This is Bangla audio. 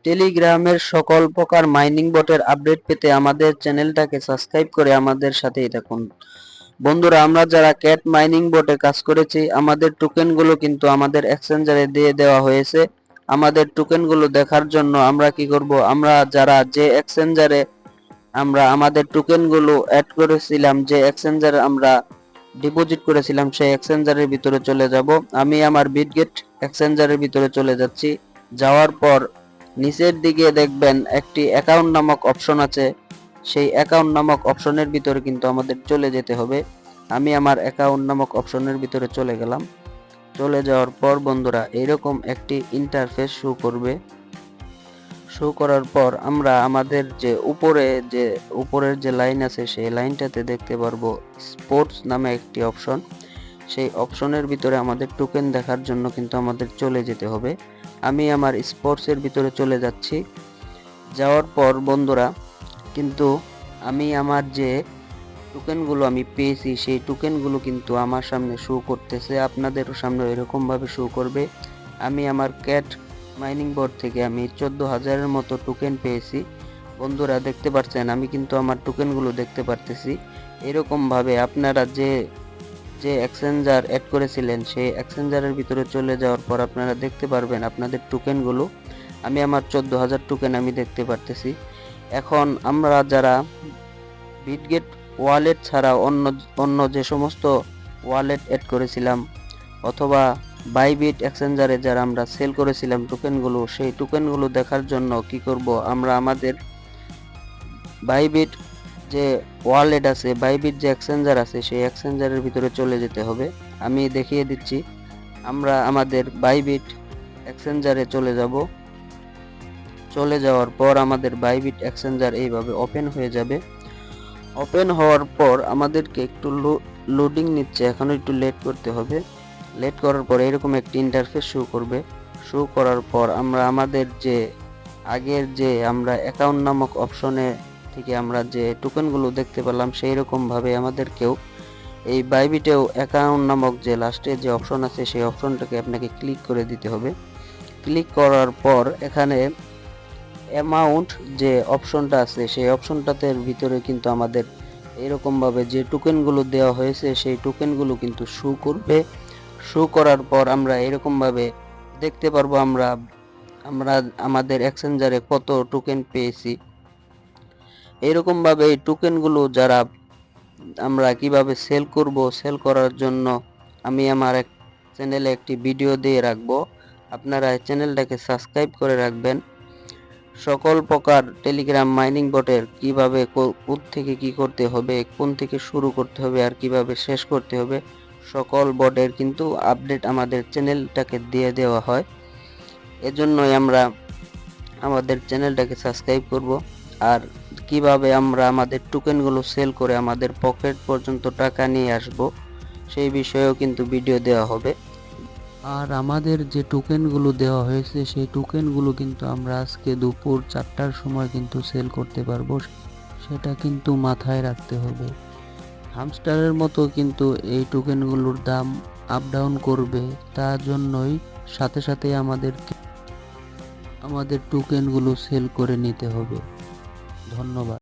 টেলিগ্রামের সকল প্রকার মাইনিং বটের আপডেট পেতে আমাদের চ্যানেলটাকে সাবস্ক্রাইব করে আমাদের সাথেই থাকুন। বন্ধুরা, আমরা যারা ক্যাট মাইনিং বটে কাজ করেছি, আমাদের টোকেনগুলো কিন্তু আমাদের এক্সচেঞ্জারে দিয়ে দেওয়া হয়েছে। আমাদের টোকেনগুলো দেখার জন্য আমরা কি করব, আমরা যারা যে এক্সচেঞ্জারে আমরা আমাদের টোকেনগুলো অ্যাড করেছিলাম, যে এক্সচেঞ্জারে আমরা ডিপোজিট করেছিলাম, সেই এক্সচেঞ্জারের ভিতরে চলে যাব। আমি আমার বিটগেট এক্সচেঞ্জারের ভিতরে চলে যাচ্ছি। যাওয়ার পর নিচের দিকে দেখবেন একটি অ্যাকাউন্ট নামক অপশন আছে। সেই অ্যাকাউন্ট নামক অপশনের ভিতরে কিন্তু আমাদের চলে যেতে হবে। আমি আমার অ্যাকাউন্ট নামক অপশনের ভিতরে চলে গেলাম। চলে যাওয়ার পর বন্ধুরা, এরকম একটি ইন্টারফেস শো করবে। শো করার পর আমরা আমাদের যে উপরের যে লাইন আছে, সেই লাইনটাতে দেখতে পারবো স্পোর্টস নামে একটি অপশন। সেই অপশনের ভিতরে আমাদের টোকেন দেখার জন্য কিন্তু আমাদের চলে যেতে হবে। আমি আমার স্পোর্টসের ভিতরে চলে যাচ্ছি। যাওয়ার পর বন্ধুরা, কিন্তু আমি আমার যে টোকেনগুলো আমি পেয়েছি, সেই টোকেনগুলো কিন্তু আমার সামনে শো করতেছে, আপনাদেরও সামনে এরকমভাবে শো করবে। আমি আমার ক্যাট মাইনিং বোর্ড থেকে আমি 14,000-এর মতো টোকেন পেয়েছি। বন্ধুরা দেখতে পাচ্ছেন, আমি কিন্তু আমার টোকেনগুলো দেখতে পারতেছি। এরকমভাবে আপনারা যে এক্সচেঞ্জার অ্যাড করেছিলেন, সেই এক্সচেঞ্জারের ভিতরে চলে যাওয়ার পর আপনারা দেখতে পারবেন আপনাদের টোকেনগুলো। আমি আমার 14,000 টোকেন আমি দেখতে পারতেছি। এখন আমরা যারা বিটগেট ওয়ালেট ছাড়া অন্য যে সমস্ত ওয়ালেট অ্যাড করেছিলাম, অথবা বাইবিট এক্সচেঞ্জারে যারা আমরা সেল করেছিলাম টোকেনগুলো, সেই টোকেনগুলো দেখার জন্য কি করব, আমরা আমাদের বাইবিট যে ওয়ালেট আছে, বাইবিট যে এক্সচেঞ্জার আছে, সেই এক্সচেঞ্জারের ভিতরে চলে যেতে হবে। আমি দেখিয়ে দিচ্ছি। আমরা আমাদের বাইবিট এক্সচেঞ্জারে চলে যাব। চলে যাওয়ার পর আমাদের বাইবিট এক্সচেঞ্জার এইভাবে ওপেন হয়ে যাবে। ওপেন হওয়ার পর আমাদেরকে একটু লোডিং নিচ্ছে, এখন একটু লেট করতে হবে। লেট করার পর এরকম একটি ইন্টারফেস শো করবে। শো করার পর আমরা আমাদের যে আগের যে আমরা অ্যাকাউন্ট নামক অপশনে থেকে আমরা যে টোকেনগুলো দেখতে পেলাম, সেই রকমভাবে আমাদেরকেও এই বাইবিটেও অ্যাকাউন্ট নামক যে লাস্টে যে অপশন আছে, সেই অপশনটাকে আপনাকে ক্লিক করে দিতে হবে। ক্লিক করার পর এখানে অ্যামাউন্ট যে অপশনটা আছে, সেই অপশনটাতে ভিতরে কিন্তু আমাদের এরকমভাবে যে টোকেনগুলো দেওয়া হয়েছে, সেই টোকেনগুলো কিন্তু শো করবে। শো করার পর আমরা এরকমভাবে দেখতে পারবো আমরা আমাদের এক্সচেঞ্জারে কত টোকেন পেয়েছি। এরকমভাবে এই টোকেনগুলো যারা আমরা কিভাবে সেল করব, সেল করার জন্য আমি আমার চ্যানেলে একটি ভিডিও দিয়ে রাখবো। আপনারা চ্যানেলটাকে সাবস্ক্রাইব করে রাখবেন। সকল প্রকার টেলিগ্রাম মাইনিং বটের কিভাবে থেকে কি করতে হবে, কোন থেকে শুরু করতে হবে আর কিভাবে শেষ করতে হবে, সকল বটের কিন্তু আপডেট আমাদের চ্যানেলটাকে দিয়ে দেওয়া হয়। এজন্যই আমরা আমাদের চ্যানেলটাকে সাবস্ক্রাইব করব। আর কিভাবে আমরা আমাদের টোকেনগুলো সেল করে আমাদের পকেট পর্যন্ত টাকা নিয়ে আসব, সেই বিষয়েও কিন্তু ভিডিও দেওয়া হবে। আর আমাদের যে টোকেনগুলো দেওয়া হয়েছে, সেই টোকেনগুলো কিন্তু আমরা আজকে দুপুর 4টার সময় কিন্তু সেল করতে পারবো, সেটা কিন্তু মাথায় রাখতে হবে। হামস্টারের মতো কিন্তু এই টোকেনগুলোর দাম আপ ডাউন করবে, তার জন্যই সাথে সাথে আমাদের টোকেনগুলো সেল করে নিতে হবে। ধন্যবাদ।